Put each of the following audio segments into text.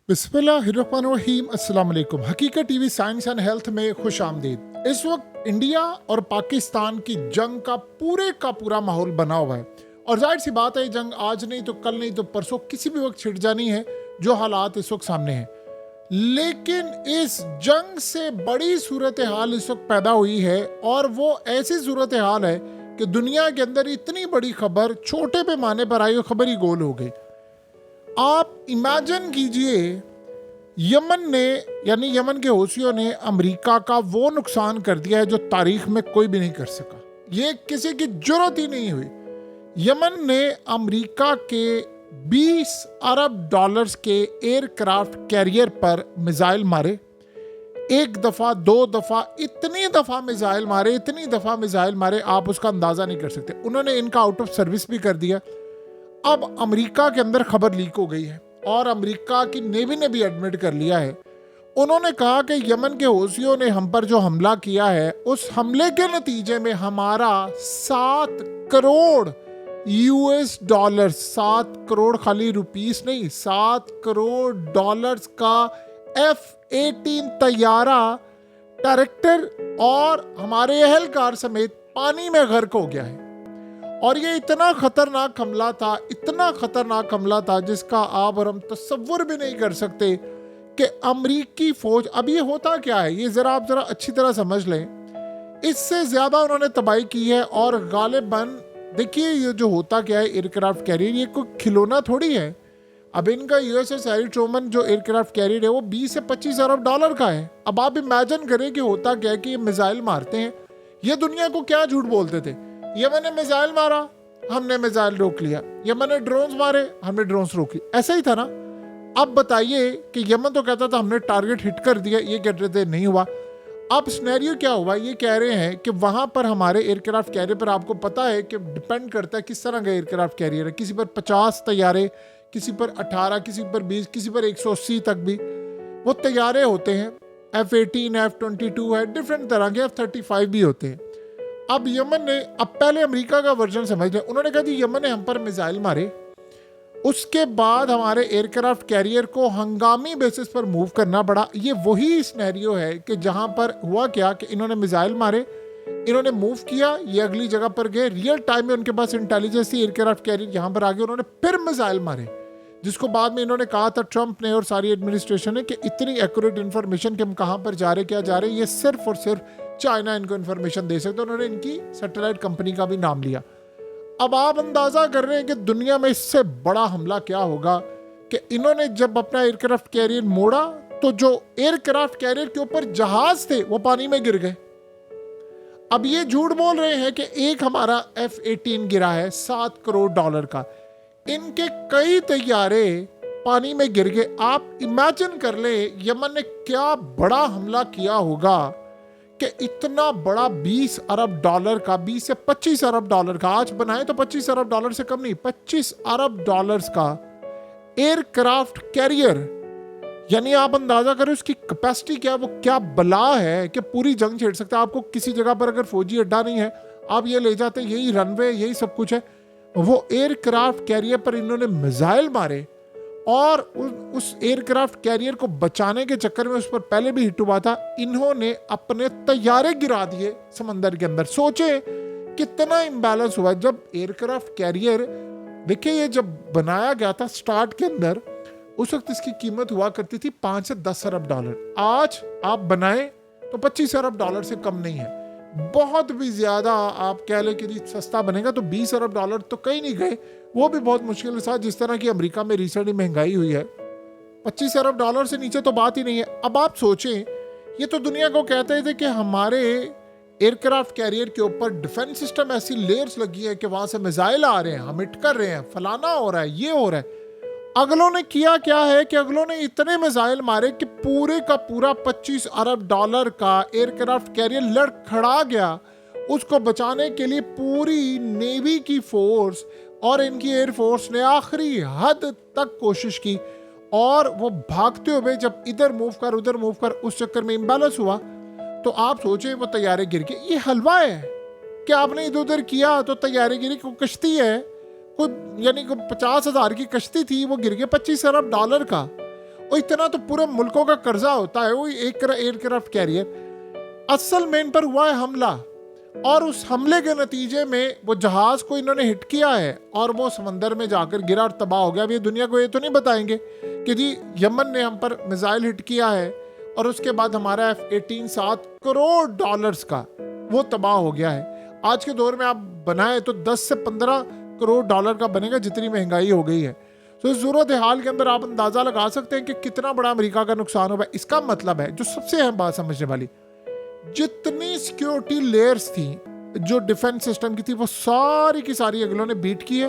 बिस्मिल्लाहिर्रहमानिर्रहीम। अस्सलाम वालेकुम। हकीकत टीवी साइंस एंड हेल्थ में खुश आमदीद। इस वक्त इंडिया और पाकिस्तान की जंग का पूरा माहौल बना हुआ है और जाहिर सी बात है ये जंग आज नहीं तो कल नहीं तो परसों किसी भी वक्त छिड़ जानी है, जो हालात इस वक्त सामने हैं। लेकिन इस जंग से बड़ी सूरत हाल इस वक्त पैदा हुई है और वो ऐसी सूरत हाल है कि दुनिया के अंदर इतनी बड़ी खबर छोटे पैमाने पर आई और खबर ही गोल हो गई। आप इमेजिन कीजिए, यमन ने यानी यमन के हौसियों ने अमेरिका का वो नुकसान कर दिया है जो तारीख में कोई भी नहीं कर सका। ये किसी की जरूरत ही नहीं हुई। यमन ने अमेरिका के 20 अरब डॉलर्स के एयरक्राफ्ट कैरियर पर मिसाइल मारे। एक दफ़ा, दो दफ़ा, इतनी दफ़ा मिसाइल मारे आप उसका अंदाज़ा नहीं कर सकते। उन्होंने इनका आउट ऑफ सर्विस भी कर दिया। अब अमेरिका के अंदर खबर लीक हो गई है और अमेरिका की नेवी ने भी एडमिट कर लिया है। उन्होंने कहा कि यमन के हौसियों ने हम पर जो हमला किया है, उस हमले के नतीजे में हमारा 7 करोड़ यूएस डॉलर, 7 करोड़ खाली रुपीस नहीं, 7 करोड़ डॉलर्स का F-18 तैयारा, डायरेक्टर और हमारे अहलकार समेत पानी में गर्क हो गया है। और ये इतना खतरनाक हमला था जिसका आप और हम तसव्वुर भी नहीं कर सकते कि अमरीकी फौज, अब ये होता क्या है, ये आप जरा अच्छी तरह समझ लें। इससे ज्यादा उन्होंने तबाही की है और गालिबन देखिए ये जो होता क्या है, एयरक्राफ्ट कैरियर ये कोई खिलौना थोड़ी है। अब इनका यूएसएस हैरी ट्रूमन जो एयरक्राफ्ट कैरियर है वो 20 से 25 अरब डॉलर का है। अब आप इमेजिन करें कि होता क्या है कि ये मिसाइल मारते हैं। ये दुनिया को क्या झूठ बोलते थे, यमन ने मिसाइल मारा, हमने मिसाइल रोक लिया, यमन ने ड्रोन्स मारे, हमने ड्रोन्स रोक लिया, ऐसा ही था ना। अब बताइए कि यमन तो कहता था हमने टारगेट हिट कर दिया, ये कह रहे थे नहीं हुआ। अब सिनेरियो क्या हुआ, ये कह रहे हैं कि वहां पर हमारे एयरक्राफ्ट कैरियर पर, आपको पता है कि डिपेंड करता है किस तरह का एयरक्राफ्ट कैरियर है। किसी पर 50 तैयारे, किसी पर 18, किसी पर 20, किसी पर 180 तक भी वो तैयारे होते हैं। F-18, F-22 है, डिफरेंट तरह के F-35 भी होते हैं। अब यमन ने, अब पहले अमेरिका का वर्जन समझ लें, उन्होंने कहा जी यमन ने हम पर मिसाइल मारे, उसके बाद हमारे एयरक्राफ्ट कैरियर को हंगामी बेसिस पर मूव करना पड़ा। ये वही सिनेरियो है कि जहां पर हुआ क्या कि इन्होंने मिसाइल मारे, इन्होंने मूव किया, ये अगली जगह पर गए, रियल टाइम में उनके पास इंटेलिजेंस थी, एयरक्राफ्ट कैरियर यहां पर आ गए, उन्होंने फिर मिसाइल मारे, जिसको बाद में इन्होंने कहा था ट्रंप ने और सारी एडमिनिस्ट्रेशन ने कि इतनी एक्यूरेट इन्फॉर्मेशन कि हम कहां पर जा रहे, क्या जा रहे, ये सिर्फ और सिर्फ चाइना इनको इन्फॉर्मेशन दे सकते। उन्होंने इनकी सैटेलाइट कंपनी का भी नाम लिया। अब आप अंदाजा कर रहे हैं कि दुनिया में इससे बड़ा हमला क्या होगा कि इन्होंने जब अपना एयरक्राफ्ट कैरियर मोड़ा तो जो एयरक्राफ्ट कैरियर के ऊपर जहाज थे वो पानी में गिर गए। अब ये झूठ बोल रहे हैं कि एक हमारा F-18 गिरा है 7 करोड़ डॉलर का, इनके कई तैयारे पानी में गिर गए। आप इमेजिन कर ले यमन ने क्या बड़ा हमला किया होगा कि इतना बड़ा 20 अरब डॉलर का, 20 से 25 अरब डॉलर का, आज बनाए तो 25 अरब डॉलर से कम नहीं, 25 अरब डॉलर्स का एयरक्राफ्ट कैरियर, यानी आप अंदाजा करें उसकी कैपेसिटी क्या, वो क्या बला है कि पूरी जंग छेड़ सकता है। आपको किसी जगह पर अगर फौजी अड्डा नहीं है, आप ये ले जाते, यही रनवे, यही सब कुछ है, वो एयरक्राफ्ट कैरियर पर इन्होंने मिसाइल मारे और उस एयरक्राफ्ट कैरियर को बचाने के चक्कर में, उस पर पहले भी हिट हुआ था, इन्होंने अपने तैयारे गिरा दिए समंदर के अंदर। सोचे कितना इम्बैलेंस हुआ। जब एयरक्राफ्ट कैरियर, देखिए ये जब बनाया गया था स्टार्ट के अंदर, उस वक्त इसकी कीमत हुआ करती थी 5 से 10 अरब डॉलर। आज आप बनाए तो 25 अरब डॉलर से कम नहीं है। बहुत भी ज्यादा आप कह ले कि सस्ता बनेगा तो 20 अरब डॉलर तो कहीं नहीं गए, वो भी बहुत मुश्किल के साथ, जिस तरह की अमेरिका में रिसेंटली महंगाई हुई है। 25 अरब डॉलर से नीचे तो बात ही नहीं है। अब आप सोचें, ये तो दुनिया को कहते थे कि हमारे एयरक्राफ्ट कैरियर के ऊपर डिफेंस सिस्टम ऐसी लेयर्स लगी है कि वहां से मिसाइल आ रहे हैं, हम हिट कर रहे हैं, फलाना हो रहा है, ये हो रहा है। अगलों ने किया क्या है कि अगलों ने इतने मिसाइल मारे कि पूरे का पूरा 25 अरब डॉलर का एयरक्राफ्ट कैरियर लड़खड़ा गया। उसको बचाने के लिए पूरी नेवी की फोर्स और इनकी एयरफोर्स ने आखिरी हद तक कोशिश की और वो भागते हुए जब इधर मूव कर उधर मूव कर, उस चक्कर में इम्बैलेंस हुआ। तो आप सोचे वो तैयारे गिर गए। ये हलवा है कि आपने इधर उधर किया तो तैयारे गिरी। कोई कश्ती है, कोई यानी 50,000 की कश्ती थी, वो गिर गई 25 अरब डॉलर का। और इतना तो पूरे मुल्कों का कर्जा होता है वो एक एयरक्राफ्ट कैरियर। असल में इन पर हुआ है हमला, और उस हमले के नतीजे में वो जहाज को इन्होंने हिट किया है और वो समंदर में जाकर गिरा और तबाह हो गया। अब ये दुनिया को ये तो नहीं बताएंगे कि जी यमन ने हम पर मिसाइल हिट किया है और उसके बाद हमारा F-18 $7 करोड़ का वो तबाह हो गया है। आज के दौर में आप बनाए तो 10 से 15 करोड़ डॉलर का बनेगा, जितनी महंगाई हो गई है। तो इस सूरत हाल के अंदर आप अंदाजा लगा सकते हैं कि कितना बड़ा अमेरिका का नुकसान हुआ है। इसका मतलब है, जो सबसे अहम बात समझने वाली, जितनी सिक्योरिटी लेयर्स थी जो डिफेंस सिस्टम की थी, वो सारी की सारी अगलों ने बीट की है,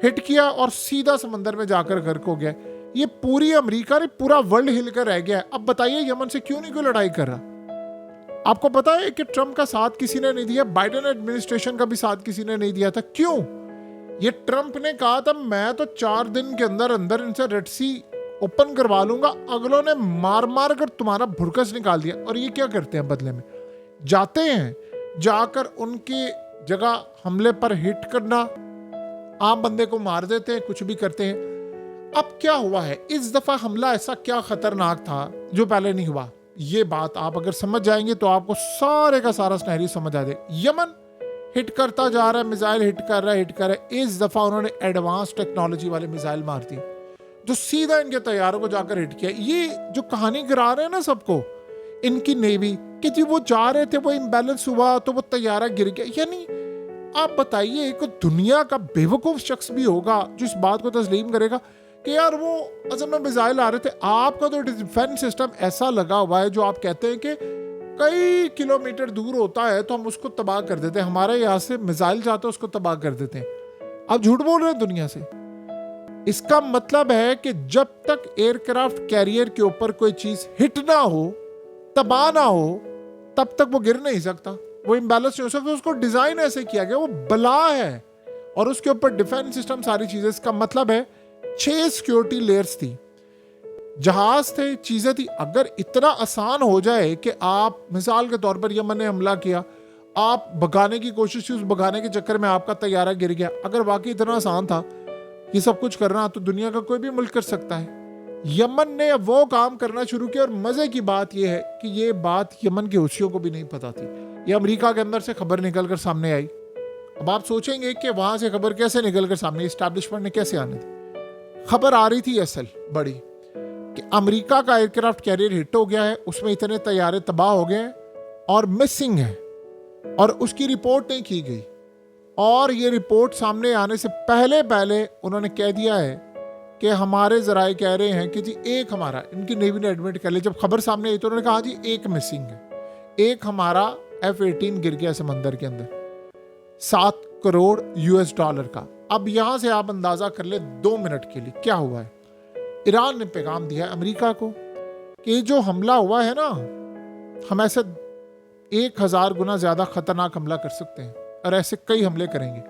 हिट किया और सीधा समंदर में जाकर गर्क हो गया। ये पूरी अमेरिका ने, पूरा वर्ल्ड हिलकर रह गया है। अब बताइए यमन से क्यों नहीं कोई लड़ाई कर रहा? आपको पता है कि ट्रंप का साथ किसी ने नहीं दिया, बाइडेन एडमिनिस्ट्रेशन का भी साथ किसी ने नहीं दिया था। क्यों? ये ट्रंप ने कहा था मैं तो 4 दिन के अंदर अंदर इनसे रेड सी ओपन करवा लूंगा। अगलों ने मार मार कर तुम्हारा भुरकस निकाल दिया। और ये क्या करते हैं बदले में? जाते हैं, जाकर उनकी जगह हमले पर हिट करना, आम बंदे को मार देते हैं, कुछ भी करते हैं। अब क्या हुआ है इस दफा हमला? ऐसा क्या खतरनाक था जो पहले नहीं हुआ? ये बात आप अगर समझ जाएंगे तो आपको सारे का सारा सिनेरियो समझ आ जाए। यमन हिट करता जा रहा है, मिसाइल हिट कर रहा है। इस दफा उन्होंने एडवांस टेक्नोलॉजी वाले मिसाइल मार दिए जो सीधा इनके तैयारों को जाकर हिट किया। ये जो कहानी गिरा रहे हैं ना सबको, इनकी नेवी, कि जी वो जा रहे थे, वो इम्बैलेंस हुआ तो वो तैयारा गिर गया। यानी आप बताइए, एक दुनिया का बेवकूफ शख्स भी होगा जो इस बात को तस्लीम करेगा कि यार वो असल में मिसाइल आ रहे थे। आपका तो डिफेंस सिस्टम ऐसा लगा हुआ है जो आप कहते हैं कि कई किलोमीटर दूर होता है तो हम उसको तबाह कर देते हैं। हमारे यहाँ से मिसाइल जाते हैं, उसको तबाह कर देते हैं। आप झूठ बोल रहे हैं दुनिया से। इसका मतलब है कि जब तक एयरक्राफ्ट कैरियर के ऊपर कोई चीज हिट ना हो, तबाह ना हो, तब तक वो गिर नहीं सकता, वो इम्बैलेंस नहीं हो सकता। उसको डिजाइन ऐसे किया गया, वो बला है और उसके ऊपर डिफेंस सिस्टम, सारी चीजें। इसका मतलब है 6 सिक्योरिटी लेयर्स थी, जहाज थे, चीजें थी। अगर इतना आसान हो जाए कि आप, मिसाल के तौर पर यमन ने हमला किया, आप भगाने की कोशिश की, उस भगाने के चक्कर में आपका तैयारा गिर गया, अगर वाकई इतना आसान था ये सब कुछ करना, तो दुनिया का कोई भी मुल्क कर सकता है। यमन ने अब वो काम करना शुरू किया। और मजे की बात यह है कि ये बात यमन के हुसियों को भी नहीं पता थी। ये अमेरिका के अंदर से खबर निकल कर सामने आई। अब आप सोचेंगे कि वहां से खबर कैसे निकल कर सामने, एस्टैब्लिशमेंट ने कैसे आने दी? खबर आ रही थी असल बड़ी कि अमेरिका का एयरक्राफ्ट कैरियर हिट हो गया है, उसमें इतने तैयारे तबाह हो गए हैं और मिसिंग है, और उसकी रिपोर्ट नहीं की गई। और ये रिपोर्ट सामने आने से पहले पहले उन्होंने कह दिया है कि हमारे जराए कह रहे हैं कि जी एक हमारा, इनकी नेवी ने एडमिट कर लिया। जब खबर सामने आई तो उन्होंने कहा जी एक मिसिंग है, एक हमारा F-18 गिर गया समंदर के अंदर, $7 करोड़ का। अब यहां से आप अंदाजा कर ले 2 मिनट के लिए क्या हुआ है। ईरान ने पैगाम दिया है अमेरिका को कि जो हमला हुआ है ना, हम ऐसे 1000 गुना ज्यादा खतरनाक हमला कर सकते हैं और ऐसे कई हमले करेंगे।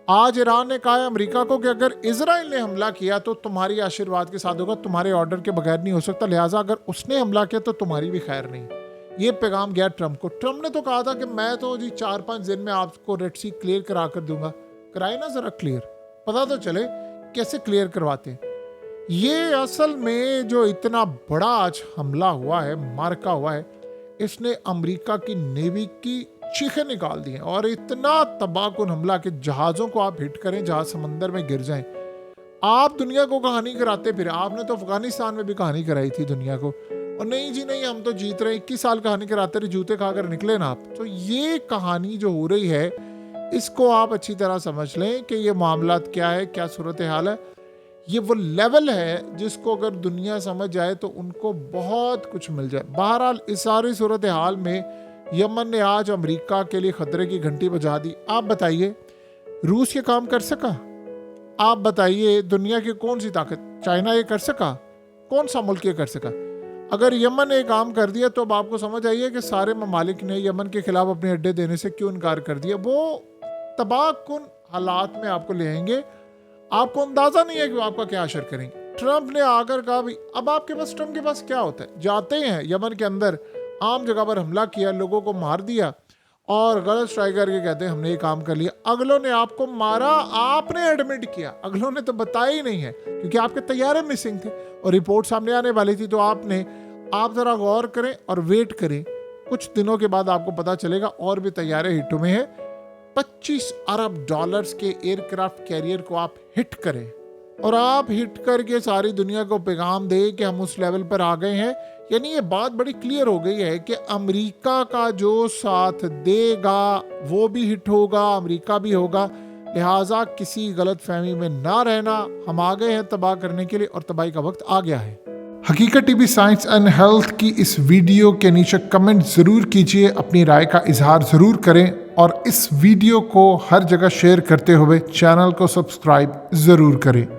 आज ईरान ने कहा है अमेरिका को कि अगर इजराइल ने हमला किया तो तुम्हारी आशीर्वाद के साथ होगा, तुम्हारे ऑर्डर के बगैर नहीं हो सकता, लिहाजा अगर उसने हमला किया तो तुम्हारी भी खैर नहीं। ये पैगाम गया ट्रंप को। ट्रंप ने तो कहा था कि मैं तो जी 4-5 दिन में आपको रेड सी क्लियर करा कर दूंगा। कराए ना जरा क्लियर, पता तो चले कैसे क्लियर करवाते हैं। ये असल में जो इतना बड़ा आज हमला हुआ है, मार्का हुआ है, इसने अमेरिका की नेवी की चीखें निकाल दी हैं। और इतना तबाहकुन हमला कि जहाज़ों को आप हिट करें, जहाज समंदर में गिर जाएं। आप दुनिया को कहानी कराते फिर, आपने तो अफगानिस्तान में भी कहानी कराई थी दुनिया को, और नहीं जी नहीं हम तो जीत रहे, 21 साल कहानी कराते रहे, जूते खाकर निकले ना आप। तो ये कहानी जो हो रही है, इसको आप अच्छी तरह समझ लें कि ये मामला क्या है, क्या सूरत हाल है। ये वो लेवल है जिसको अगर दुनिया समझ जाए तो उनको बहुत कुछ मिल जाए। बहरहाल इस सारी सूरत हाल में यमन ने आज अमेरिका के लिए खतरे की घंटी बजा दी। आप बताइए रूस ये काम कर सका? आप बताइए दुनिया की कौन सी ताकत, चाइना ये कर सका? कौन सा मुल्क ये कर सका? अगर यमन ने काम कर दिया तो अब आपको समझ आइए कि सारे ममालिक ने यमन के खिलाफ अपने अड्डे देने से क्यों इनकार कर दिया। वो तबाहकुन हालात में आपको ले आएंगे, आपको अंदाजा नहीं है कि वो आपका क्या असर करेंगे। ट्रंप ने आकर कहा भाई अब आपके पास, ट्रंप के पास क्या होता है, जाते हैं यमन के अंदर, आम जगह पर हमला किया, लोगों को मार दिया और गलत स्ट्राइक करके कहते हैं हमने ये काम कर लिया। अगलों ने आपको मारा, आपने एडमिट किया, अगलों ने तो बताया ही नहीं है क्योंकि आपके तैयारे मिसिंग थे और रिपोर्ट सामने आने वाली थी। तो आप जरा गौर करें और वेट करें, कुछ दिनों के बाद आपको पता चलेगा और भी तैयारे हिटों में है। 25 अरब डॉलर्स के एयरक्राफ्ट कैरियर को आप हिट करें और आप हिट करके सारी दुनिया को पैगाम दे कि हम उस लेवल पर आ गए हैं। यानी ये बात बड़ी क्लियर हो गई है कि अमेरिका का जो साथ देगा वो भी हिट होगा, अमेरिका भी होगा। लिहाजा किसी गलत फहमी में ना रहना, हम आ गए हैं तबाह करने के लिए और तबाही का वक्त आ गया है। हकीकत टीवी साइंस एंड हेल्थ की इस वीडियो के नीचे कमेंट ज़रूर कीजिए, अपनी राय का इजहार ज़रूर करें और इस वीडियो को हर जगह शेयर करते हुए चैनल को सब्सक्राइब ज़रूर करें।